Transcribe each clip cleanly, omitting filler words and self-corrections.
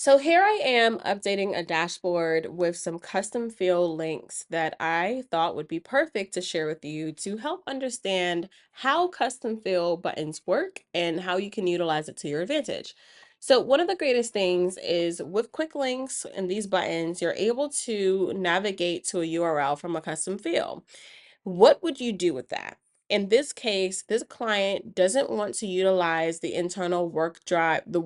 So here I am updating a dashboard with some custom field links that I thought would be perfect to share with you to help understand how custom field buttons work and how you can utilize it to your advantage. So one of the greatest things is with quick links and these buttons, you're able to navigate to a URL from a custom field. What would you do with that? In this case, this client doesn't want to utilize the internal work drive, the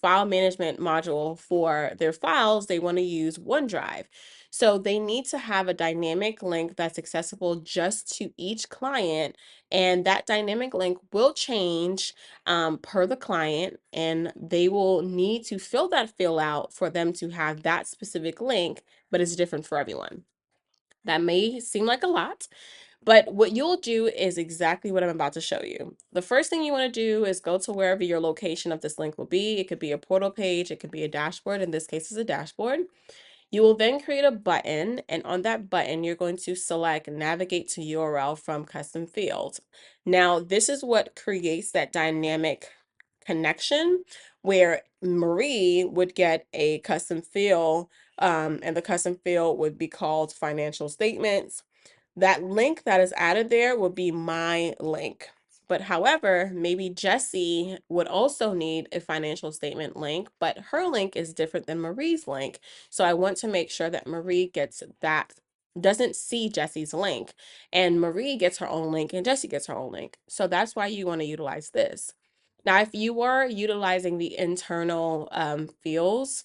file management module for their files. They want to use OneDrive. So they need to have a dynamic link that's accessible just to each client. And that dynamic link will change per the client, and they will need to fill that fill out for them to have that specific link, but it's different for everyone. That may seem like a lot, but what you'll do is exactly what I'm about to show you. The first thing you want to do is go to wherever your location of this link will be. It could be a portal page, it could be a dashboard. In this case, it's a dashboard. You will then create a button, and on that button, you're going to select Navigate to URL from Custom Fields. Now, this is what creates that dynamic connection where Marie would get a custom field, and the custom field would be called Financial Statements. That link that is added there will be my link. But however, maybe Jessie would also need a financial statement link, but her link is different than Marie's link. So I want to make sure that Marie gets that, doesn't see Jessie's link, and Marie gets her own link and Jessie gets her own link. So that's why you want to utilize this. Now, if you were utilizing the internal fields,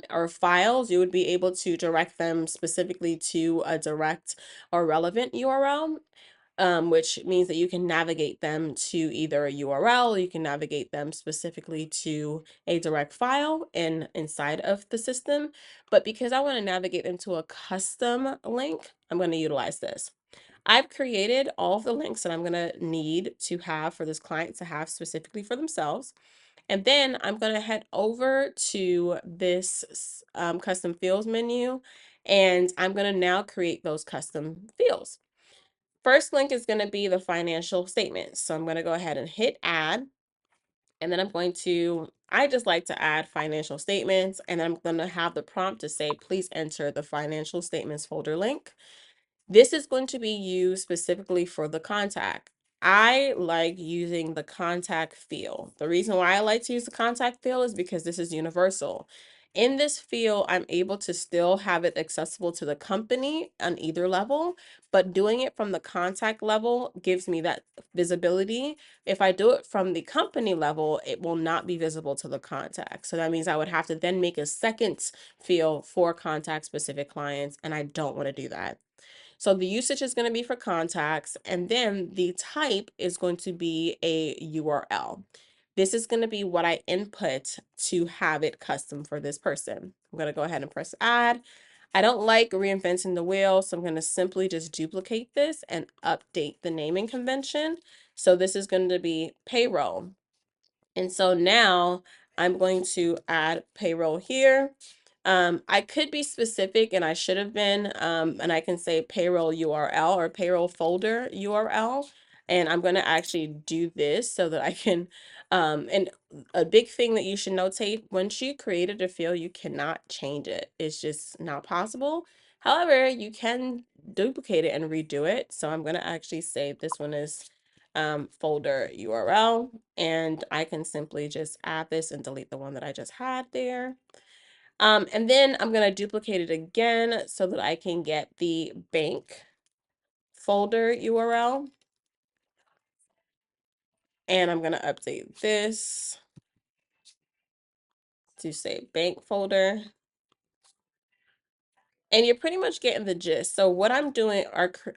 or files, you would be able to direct them specifically to a direct or relevant URL, which means that you can navigate them to either a URL, or you can navigate them specifically to a direct file inside of the system. But because I want to navigate them to a custom link, I'm going to utilize this. I've created all of the links that I'm going to need to have for this client to have specifically for themselves. And then I'm going to head over to this custom fields menu, and I'm going to now create those custom fields. First link is going to be the financial statements. So I'm going to go ahead and hit add, and then I just like to add financial statements, and then I'm going to have the prompt to say, please enter the financial statements folder link. This is going to be used specifically for the contact. I like using the contact field. The reason why I like to use the contact field is because this is universal. In this field, I'm able to still have it accessible to the company on either level, but doing it from the contact level gives me that visibility. If I do it from the company level, it will not be visible to the contact. So that means I would have to then make a second field for contact specific clients, and I don't want to do that. So the usage is going to be for contacts, and then the type is going to be a URL. This is going to be what I input to have it custom for this person. I'm going to go ahead and press add. I don't like reinventing the wheel, so I'm going to simply just duplicate this and update the naming convention. So this is going to be payroll. And so now I'm going to add payroll here. I could be specific, and I should have been, and I can say payroll URL or payroll folder URL. And I'm going to actually do this so that I can, and a big thing that you should notate, once you created a field, you cannot change it. It's just not possible. However, you can duplicate it and redo it. So I'm going to actually say this one is folder URL, and I can simply just add this and delete the one that I just had there. And then I'm going to duplicate it again so that I can get the bank folder URL. And I'm going to update this to say bank folder. And you're pretty much getting the gist. So what I'm doing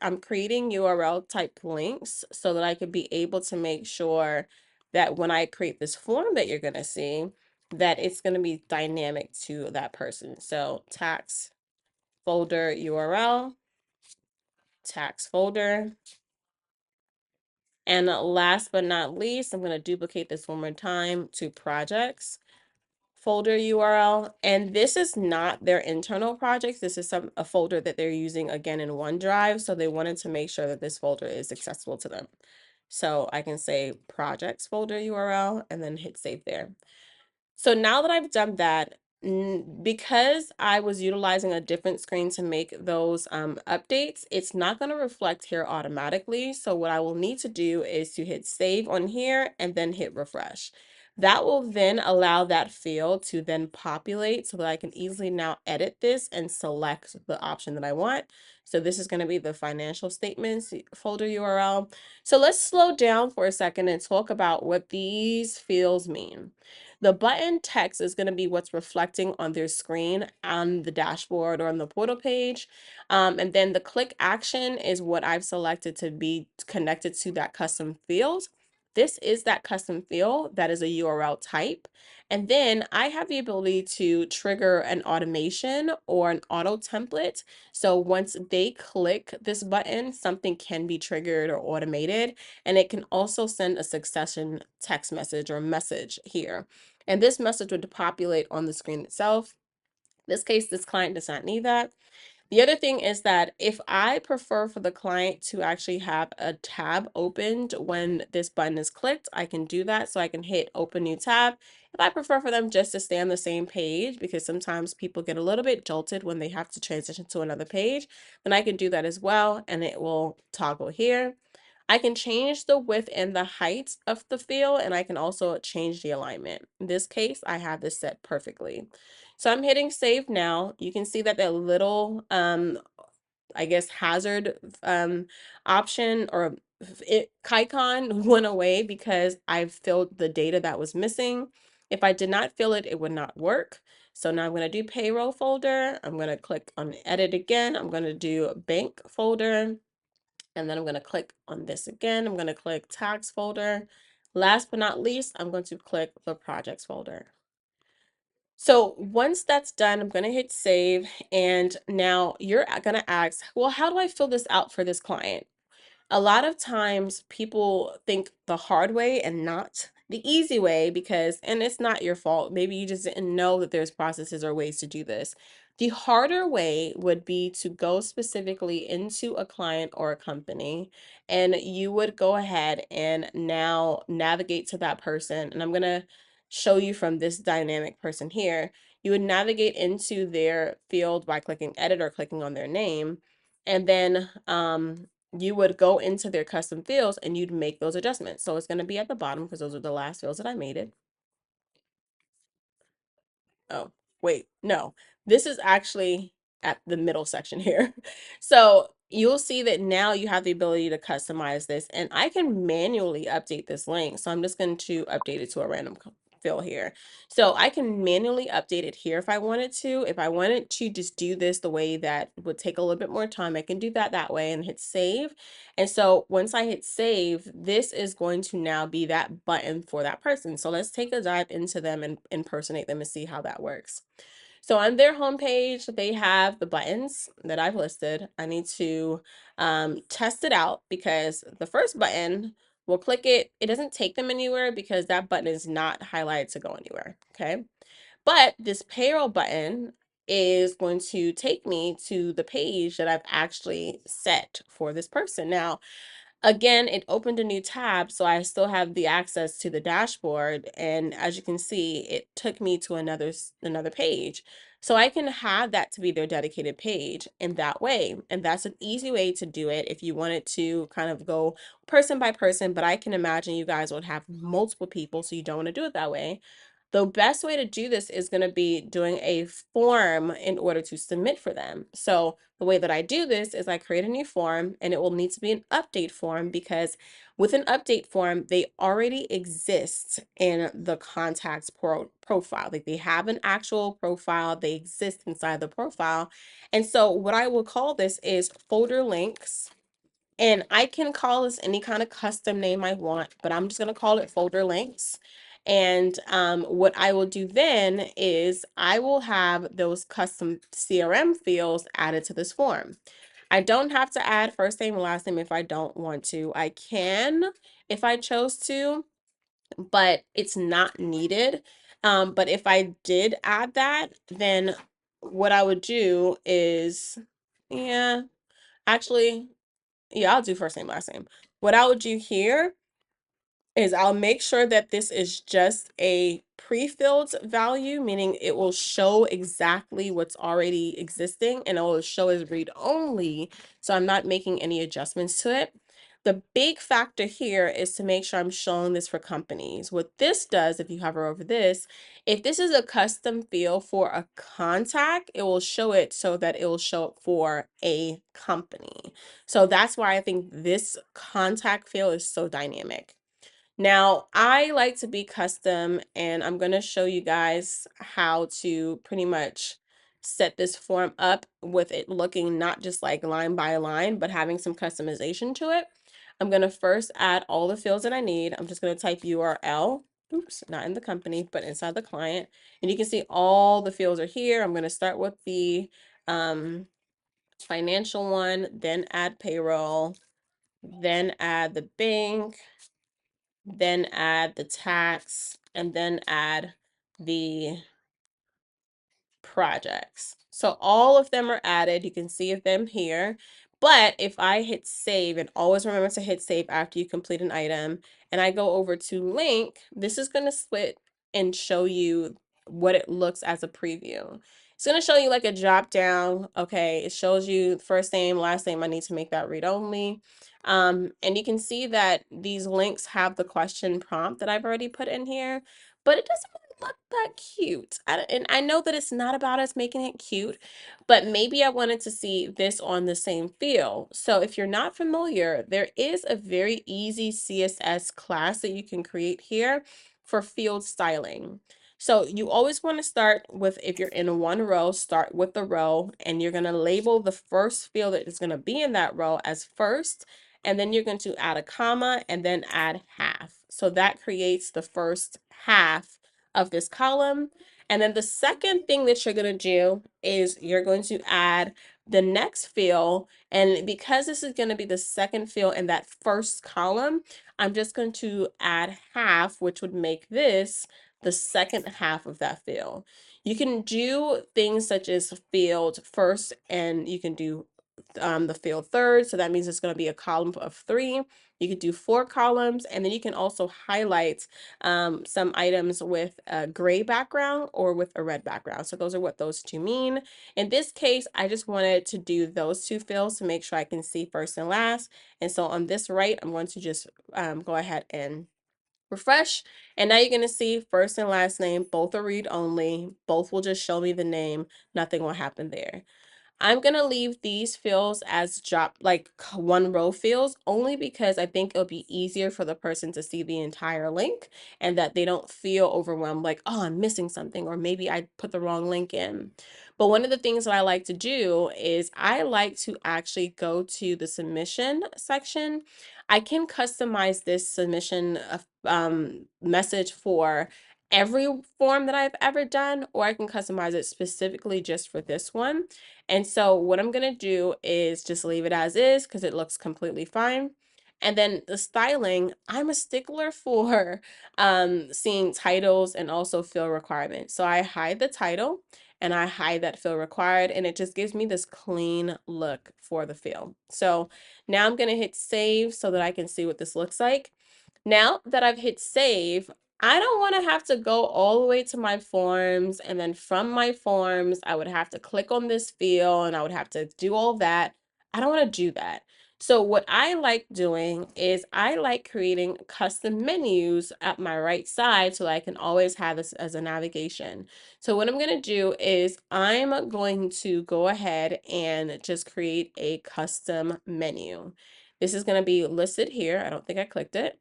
I'm creating URL type links so that I could be able to make sure that when I create this form that you're going to see, that it's going to be dynamic to that person. So tax folder URL, tax folder. And last but not least, I'm going to duplicate this one more time to projects folder URL. And this is not their internal projects. This is a folder that they're using again in OneDrive. So they wanted to make sure that this folder is accessible to them. So I can say projects folder URL and then hit save there. So now that I've done that, because I was utilizing a different screen to make those updates, it's not going to reflect here automatically. So what I will need to do is to hit save on here and then hit refresh. That will then allow that field to then populate so that I can easily now edit this and select the option that I want. So this is going to be the financial statements folder URL. So let's slow down for a second and talk about what these fields mean. The button text is going to be what's reflecting on their screen on the dashboard or on the portal page. And then the click action is what I've selected to be connected to that custom field. This is that custom field that is a URL type. And then I have the ability to trigger an automation or an auto template. So once they click this button, something can be triggered or automated. And it can also send a succession text message or message here. And this message would populate on the screen itself. In this case, this client does not need that. The other thing is that if I prefer for the client to actually have a tab opened when this button is clicked, I can do that. So I can hit open new tab. If I prefer for them just to stay on the same page, because sometimes people get a little bit jolted when they have to transition to another page, then I can do that as well. And it will toggle here. I can change the width and the height of the field, and I can also change the alignment. In this case, I have this set perfectly. So I'm hitting save now. You can see that little, I guess, hazard option or icon went away because I filled the data that was missing. If I did not fill it, it would not work. So now I'm going to do payroll folder. I'm going to click on edit again. I'm going to do bank folder. And then I'm going to click on this again. I'm going to click tax folder. Last but not least, I'm going to click the projects folder. So once that's done, I'm going to hit save. And now you're going to ask, well, how do I fill this out for this client? A lot of times people think the hard way and not the easy way because, and it's not your fault. Maybe you just didn't know that there's processes or ways to do this. The harder way would be to go specifically into a client or a company, and you would go ahead and now navigate to that person. And I'm going to show you from this dynamic person here. You would navigate into their field by clicking edit or clicking on their name. And then you would go into their custom fields and you'd make those adjustments. So it's going to be at the bottom because those are the last fields that I made it. Oh, wait, no, this is actually at the middle section here. So you'll see that now you have the ability to customize this, and I can manually update this link. So I'm just going to update it to a random fill here. So I can manually update it here if I wanted to. If I wanted to just do this the way that would take a little bit more time, I can do that way and hit save. And so once I hit save, this is going to now be that button for that person. So let's take a dive into them and impersonate them and see how that works. So on their homepage, they have the buttons that I've listed. I need to test it out because the first button, we'll click it. It doesn't take them anywhere because that button is not highlighted to go anywhere, okay? But this payroll button is going to take me to the page that I've actually set for this person. Now, again, it opened a new tab, so I still have the access to the dashboard. And as you can see, it took me to another page. So I can have that to be their dedicated page in that way. And that's an easy way to do it if you wanted to kind of go person by person, but I can imagine you guys would have multiple people, so you don't want to do it that way. The best way to do this is going to be doing a form in order to submit for them. So the way that I do this is I create a new form, and it will need to be an update form because with an update form, they already exist in the contacts profile. Like they have an actual profile, they exist inside the profile. And so what I will call this is folder links. And I can call this any kind of custom name I want, but I'm just going to call it folder links. And what I will do then is I will have those custom CRM fields added to this form. I don't have to add first name and last name if I don't want to. I can if I chose to, but it's not needed. But if I did add that, then what I would do is, yeah, actually, yeah, I'll do first name, last name. What I would do here is I'll make sure that this is just a pre-filled value, meaning it will show exactly what's already existing and it will show as read only. So I'm not making any adjustments to it. The big factor here is to make sure I'm showing this for companies. What this does, if you hover over this, if this is a custom field for a contact, it will show it so that it will show up for a company. So that's why I think this contact field is so dynamic. Now, I like to be custom, and I'm going to show you guys how to pretty much set this form up with it looking not just like line by line, but having some customization to it. I'm going to first add all the fields that I need. I'm just going to type URL. Oops, not in the company, but inside the client. And you can see all the fields are here. I'm going to start with the financial one, then add payroll, then add the bank, then add the tax, and then add the projects. So all of them are added. You can see them here. But if I hit save, and always remember to hit save after you complete an item, and I go over to link, this is going to split and show you what it looks as a preview. It's going to show you like a drop down. Okay, it shows you first name, last name. I need to make that read only. And you can see that these links have the question prompt that I've already put in here, but it doesn't look that cute. And I know that it's not about us making it cute, but maybe I wanted to see this on the same field. So if you're not familiar, there is a very easy CSS class that you can create here for field styling. So you always want to start with, if you're in one row, start with the row, and you're going to label the first field that is going to be in that row as first, and then you're going to add a comma and then add half. So that creates the first half of this column. And then the second thing that you're going to do is you're going to add the next field. And because this is going to be the second field in that first column, I'm just going to add half, which would make this the second half of that field. You can do things such as field first, and you can do the field third. So that means it's going to be a column of 3. You could do 4 columns, and then you can also highlight some items with a gray background or with a red background. So those are what those two mean. In this case, I just wanted to do those 2 fields to make sure I can see first and last. And so on this right, I'm going to just go ahead and refresh, and now you're going to see first and last name, both are read only, both will just show me the name, nothing will happen there. I'm going to leave these fields as like one row fields, only because I think it'll be easier for the person to see the entire link and that they don't feel overwhelmed like, oh, I'm missing something, or maybe I put the wrong link in. But one of the things that I like to do is I like to actually go to the submission section. I can customize this submission message for every form that I've ever done, or I can customize it specifically just for this one. And so what I'm going to do is just leave it as is because it looks completely fine. And then the styling, I'm a stickler for seeing titles and also field requirements. So I hide the title and I hide that field required, and it just gives me this clean look for the field. So now I'm going to hit save so that I can see what this looks like. Now that I've hit save, I don't want to have to go all the way to my forms, and then from my forms, I would have to click on this field and I would have to do all that. I don't want to do that. So what I like doing is I like creating custom menus at my right side so I can always have this as a navigation. So what I'm going to do is I'm going to go ahead and just create a custom menu. This is going to be listed here. I don't think I clicked it.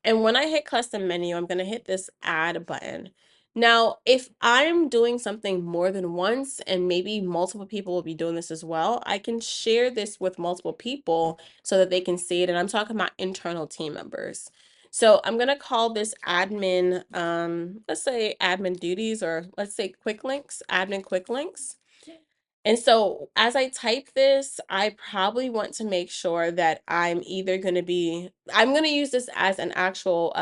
And when I hit custom menu, I'm going to hit this add button. Now, if I'm doing something more than once, and maybe multiple people will be doing this as well, I can share this with multiple people so that they can see it. And I'm talking about internal team members. So I'm going to call this admin, let's say admin duties, or let's say quick links, admin quick links. And so as I type this, I probably want to make sure that I'm either going to be, I'm going to use this as an actual,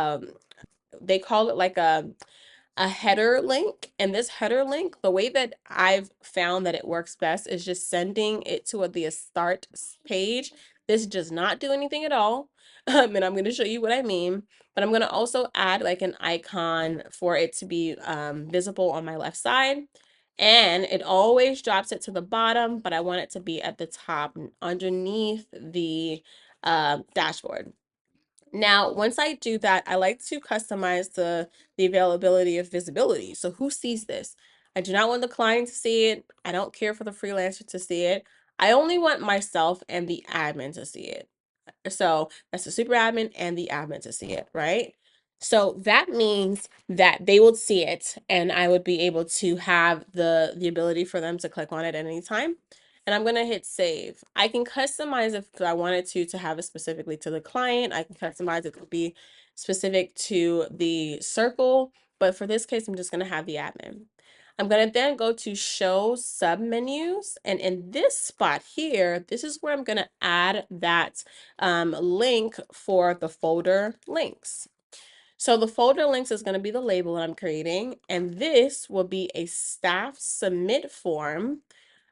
they call it like a header link. And this header link, the way that I've found that it works best is just sending it to the start page. This does not do anything at all. And I'm going to show you what I mean. But I'm going to also add like an icon for it to be visible on my left side. And it always drops it to the bottom, but I want it to be at the top underneath the dashboard. Now, once I do that, I like to customize the availability of visibility. So who sees this? I do not want the client to see it. I don't care for the freelancer to see it. I only want myself and the admin to see it. So that's the super admin and the admin to see it, right? So that means that they will see it and I would be able to have the ability for them to click on it at any time. And I'm going to hit save. I can customize it if I wanted to have it specifically to the client. I can customize it to be specific to the circle. But for this case, I'm just going to have the admin. I'm going to then go to show submenus. And in this spot here, this is where I'm going to add that link for the folder links. So the folder links is going to be the label that I'm creating. And this will be a staff submit form,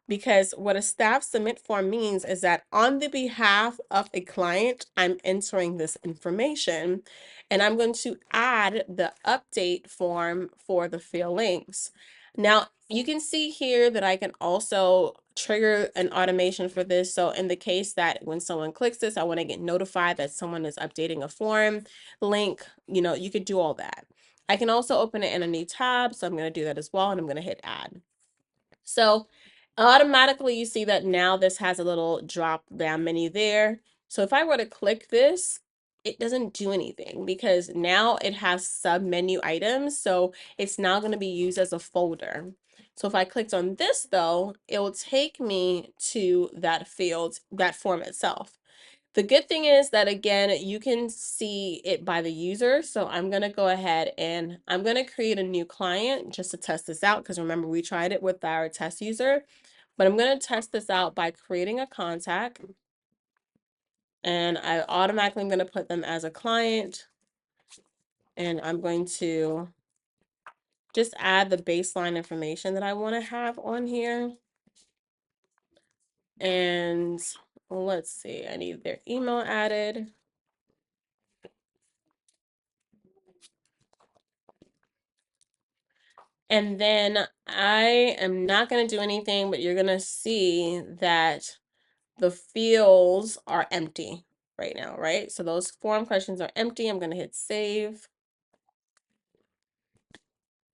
because what a staff submit form means is that on the behalf of a client, I'm entering this information and I'm going to add the update form for the field links. Now, you can see here that I can also trigger an automation for this. So in the case that when someone clicks this, I want to get notified that someone is updating a form link, you could do all that. I can also open it in a new tab. So I'm going to do that as well. And I'm going to hit add. So automatically you see that now this has a little drop down menu there. So if I were to click this, it doesn't do anything because now it has sub menu items. So it's now going to be used as a folder. So if I clicked on this though, it will take me to that field, that form itself. The good thing is that, again, you can see it by the user. So I'm going to go ahead and I'm going to create a new client just to test this out. Because remember, we tried it with our test user, but I'm going to test this out by creating a contact. And I automatically am going to put them as a client. And I'm going to just add the baseline information that I want to have on here. And let's see, I need their email added. And then I am not going to do anything, but you're going to see that the fields are empty right now, right? So those form questions are empty. I'm going to hit save.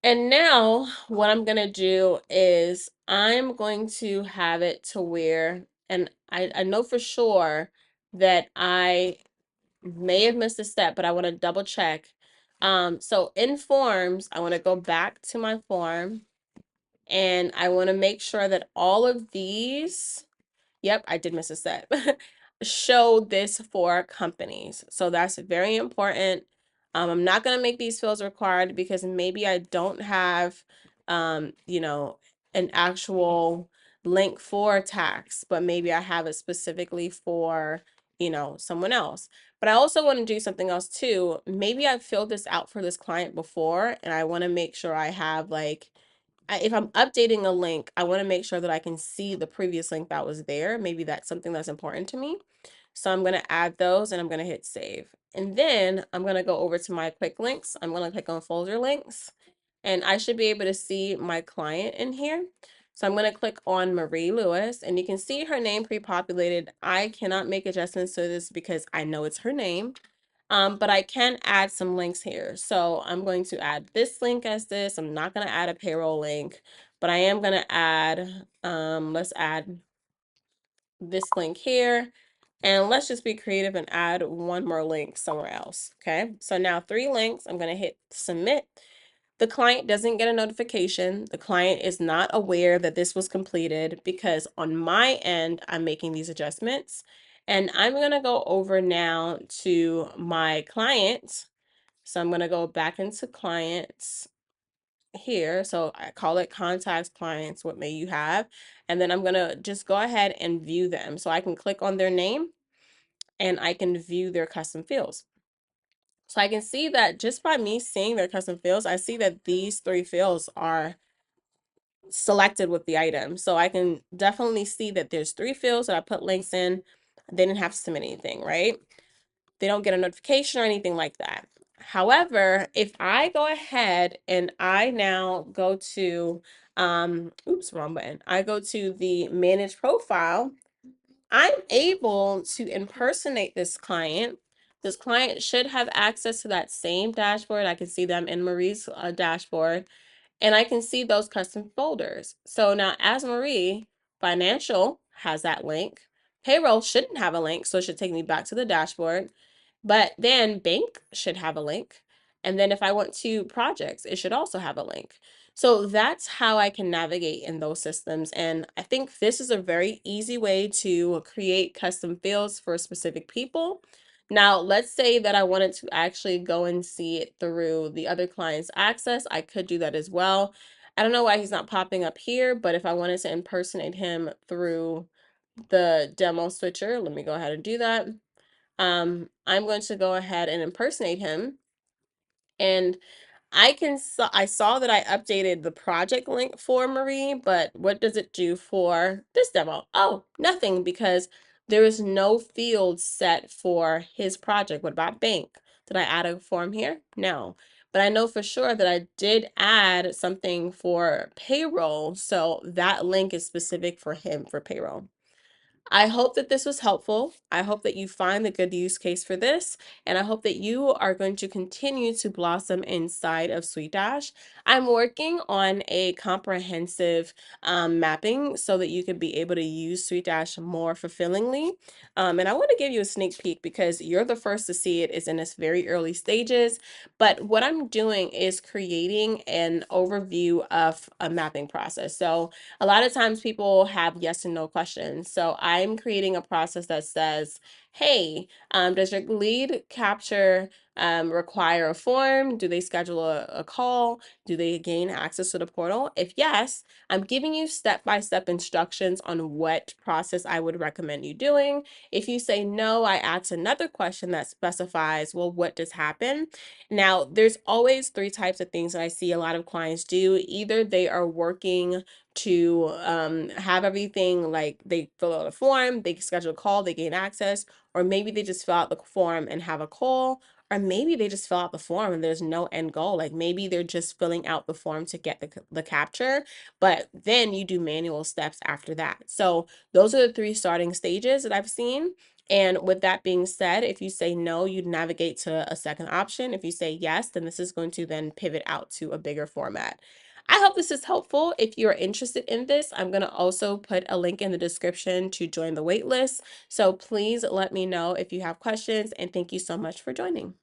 And now what I'm going to do is I'm going to have it to where, and I know for sure that I may have missed a step, but I want to double check. So in forms, I want to go back to my form. And I want to make sure that all of these, yep, I did miss a step, show this for companies. So that's very important. I'm not going to make these fields required because maybe I don't have, an actual link for tax, but maybe I have it specifically for, someone else. But I also want to do something else too. Maybe I've filled this out for this client before, and I want to make sure I have like, if I'm updating a link, I want to make sure that I can see the previous link that was there. Maybe that's something that's important to me. So I'm going to add those and I'm going to hit save. And then I'm going to go over to my quick links. I'm going to click on folder links and I should be able to see my client in here. So I'm going to click on Marie Lewis and you can see her name pre-populated. I cannot make adjustments to this because I know it's her name. But I can add some links here. So I'm going to add this link as this. I'm not going to add a payroll link, but I am going to add, let's add this link here. And let's just be creative and add one more link somewhere else. Okay, so now 3 links. I'm going to hit submit. The client doesn't get a notification. The client is not aware that this was completed because on my end, I'm making these adjustments. And I'm going to go over now to my client. So I'm going to go back into clients here. So I call it contacts, clients, what may you have. And then I'm going to just go ahead and view them. So I can click on their name and I can view their custom fields. So I can see that just by me seeing their custom fields, I see that these 3 fields are selected with the item. So I can definitely see that there's 3 fields that I put links in. they didn't have to submit anything, right? They don't get a notification or anything like that. However, if I go ahead and I now go to, oops, wrong button. I go to the manage profile, I'm able to impersonate this client. This client should have access to that same dashboard. I can see them in Marie's dashboard, and I can see those custom folders. So now as Marie, financial has that link. Payroll shouldn't have a link, so it should take me back to the dashboard. But then bank should have a link. And then if I want to projects, it should also have a link. So that's how I can navigate in those systems. And I think this is a very easy way to create custom fields for specific people. Now, let's say that I wanted to actually go and see it through the other client's access. I could do that as well. I don't know why he's not popping up here, but if I wanted to impersonate him through the demo switcher, let me go ahead and do that. I'm going to go ahead and impersonate him, and I saw that I updated the project link for Marie, but what does it do for this demo? Oh, nothing, because there is no field set for his project. What about bank? Did I add a form here? No. But I know for sure that I did add something for payroll, so that link is specific for him for payroll. I hope that this was helpful. I hope that you find the good use case for this, and I hope that you are going to continue to blossom inside of SuiteDash. I'm working on a comprehensive mapping so that you can be able to use SuiteDash more fulfillingly. And I want to give you a sneak peek because you're the first to see it. It's in its very early stages. But what I'm doing is creating an overview of a mapping process. So a lot of times people have yes and no questions. So I'm creating a process that says, hey, does your lead capture require a form? Do they schedule a call? Do they gain access to the portal? If yes, I'm giving you step-by-step instructions on what process I would recommend you doing. If you say no, I ask another question that specifies, well, what does happen? Now, there's always three types of things that I see a lot of clients do. Either they are working to have everything, like they fill out a form, they schedule a call, they gain access, or maybe they just fill out the form and have a call, or maybe they just fill out the form and there's no end goal. Like maybe they're just filling out the form to get the capture, but then you do manual steps after that. So those are the three starting stages that I've seen. And with that being said, if you say no, you navigate to a second option. If you say yes, then this is going to then pivot out to a bigger format. I hope this is helpful. If you're interested in this, I'm going to also put a link in the description to join the waitlist. So please let me know if you have questions, and thank you so much for joining.